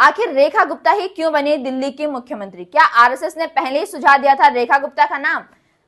आखिर रेखा गुप्ता ही क्यों बनी दिल्ली की मुख्यमंत्री? क्या आरएसएस ने पहले ही सुझाव दिया था रेखा गुप्ता का नाम?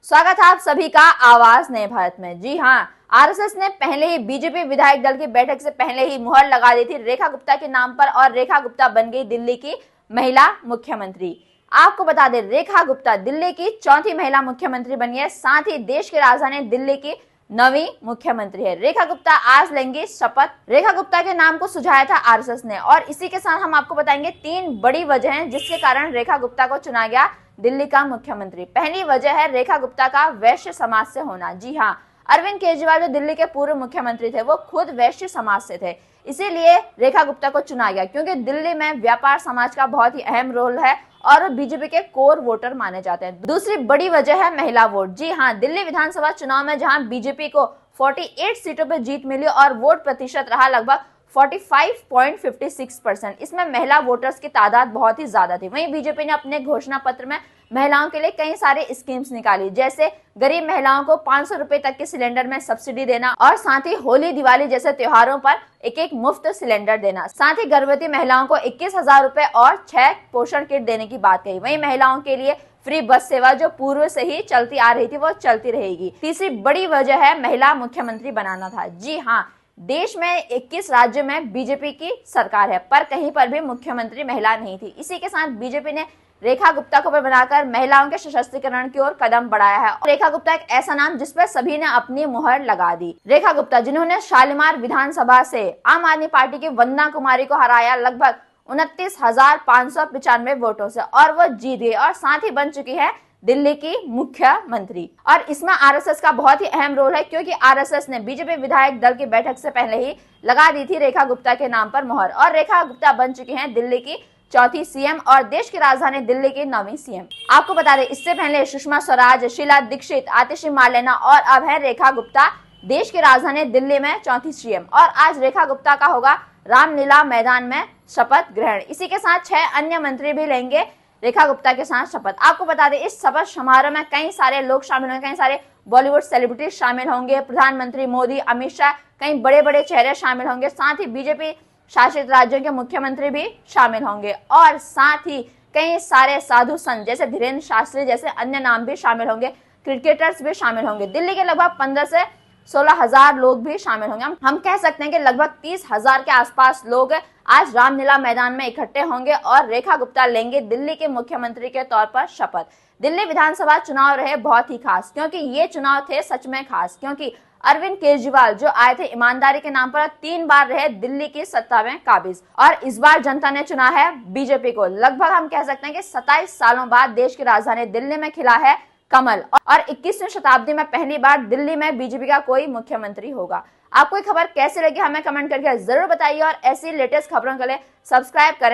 स्वागत है आप सभी का आवाज नए भारत में। जी हाँ, आरएसएस ने पहले ही बीजेपी विधायक दल की बैठक से पहले ही मुहर लगा दी थी रेखा गुप्ता के नाम पर और रेखा गुप्ता बन गई दिल्ली की महिला मुख्यमंत्री। आपको बता दें, रेखा गुप्ता दिल्ली की चौथी महिला मुख्यमंत्री बनी है, साथ ही देश की राजधानी दिल्ली की नवी मुख्यमंत्री है। रेखा गुप्ता आज लेंगी शपथ। रेखा गुप्ता के नाम को सुझाया था आरएसएस ने और इसी के साथ हम आपको बताएंगे 3 बड़ी वजह हैं जिसके कारण रेखा गुप्ता को चुना गया दिल्ली का मुख्यमंत्री। पहली वजह है रेखा गुप्ता का वैश्य समाज से होना। जी हाँ, अरविंद केजरीवाल जो दिल्ली के पूर्व मुख्यमंत्री थे वो खुद वैश्य समाज से थे, इसीलिए रेखा गुप्ता को चुना गया क्योंकि दिल्ली में व्यापार समाज का बहुत ही अहम रोल है और बीजेपी के कोर वोटर माने जाते हैं। दूसरी बड़ी वजह है महिला वोट। जी हाँ, दिल्ली विधानसभा चुनाव में जहां बीजेपी को 48 सीटों पर जीत मिली और वोट प्रतिशत रहा लगभग 45.56%, इसमें महिला वोटर्स की तादाद बहुत ही ज्यादा थी। वहीं बीजेपी ने अपने घोषणा पत्र में महिलाओं के लिए कई सारे स्कीम्स निकाली, जैसे गरीब महिलाओं को 500 रुपए तक के सिलेंडर में सब्सिडी देना और साथ ही होली दिवाली जैसे त्योहारों पर एक मुफ्त सिलेंडर देना। साथ ही गर्भवती महिलाओं को 21,000 रुपए और 6 पोषण किट देने की बात कही। वहीं महिलाओं के लिए फ्री बस सेवा जो पूर्व से ही चलती आ रही थी वो चलती रहेगी। तीसरी बड़ी वजह है महिला मुख्यमंत्री बनाना था। जी हाँ, देश में 21 राज्यों में बीजेपी की सरकार है पर कहीं पर भी मुख्यमंत्री महिला नहीं थी। इसी के साथ बीजेपी ने रेखा गुप्ता को बनाकर महिलाओं के सशक्तिकरण की ओर कदम बढ़ाया है। रेखा गुप्ता एक ऐसा नाम जिस पर सभी ने अपनी मुहर लगा दी। रेखा गुप्ता जिन्होंने शालीमार विधानसभा से आम आदमी पार्टी की वंदना कुमारी को हराया लगभग 29,595 वोटों से और वो जीत गई और साथ ही बन चुकी है दिल्ली की मुख्यमंत्री। और इसमें आरएसएस का बहुत ही अहम रोल है क्योंकि आरएसएस ने बीजेपी विधायक दल की बैठक से पहले ही लगा दी थी रेखा गुप्ता के नाम पर मुहर और रेखा गुप्ता बन चुकी हैं दिल्ली की चौथी सीएम और देश की राजधानी दिल्ली की नवी सीएम। आपको बता दें, इससे पहले सुषमा स्वराज, शीला दीक्षित, आतिशी मार्लेना और अब है रेखा गुप्ता देश की राजधानी दिल्ली में चौथी सीएम और आज रेखा गुप्ता का होगा रामलीला मैदान में शपथ ग्रहण। इसी के साथ 6 अन्य मंत्री भी लेंगे रेखा गुप्ता के साथ शपथ। आपको बता दें, इस शपथ समारोह में कई सारे लोग शामिल होंगे, कई सारे बॉलीवुड सेलिब्रिटी शामिल होंगे, प्रधानमंत्री मोदी, अमित शाह, कई बड़े बड़े चेहरे शामिल होंगे, साथ ही बीजेपी शासित राज्यों के मुख्यमंत्री भी शामिल होंगे और साथ ही कई सारे साधु संत जैसे धीरेन्द्र शास्त्री जैसे अन्य नाम भी शामिल होंगे, क्रिकेटर्स भी शामिल होंगे। दिल्ली के लगभग 15 से 16,000 लोग भी शामिल होंगे। हम कह सकते हैं कि लगभग 30,000 के आसपास लोग आज रामलीला मैदान में इकट्ठे होंगे और रेखा गुप्ता लेंगे दिल्ली के मुख्यमंत्री के तौर पर शपथ। दिल्ली विधानसभा चुनाव रहे बहुत ही खास क्योंकि ये चुनाव थे सच में खास क्योंकि अरविंद केजरीवाल जो आए थे ईमानदारी के नाम पर 3 बार रहे दिल्ली की सत्ता में काबिज और इस बार जनता ने चुना है बीजेपी को। लगभग हम कह सकते हैं कि 27 सालों बाद देश की राजधानी दिल्ली में खिला है कमल और 21वीं शताब्दी में पहली बार दिल्ली में बीजेपी का कोई मुख्यमंत्री होगा। आपको ये खबर कैसे लगी हमें कमेंट करके जरूर बताइए और ऐसी लेटेस्ट खबरों के लिए सब्सक्राइब करें।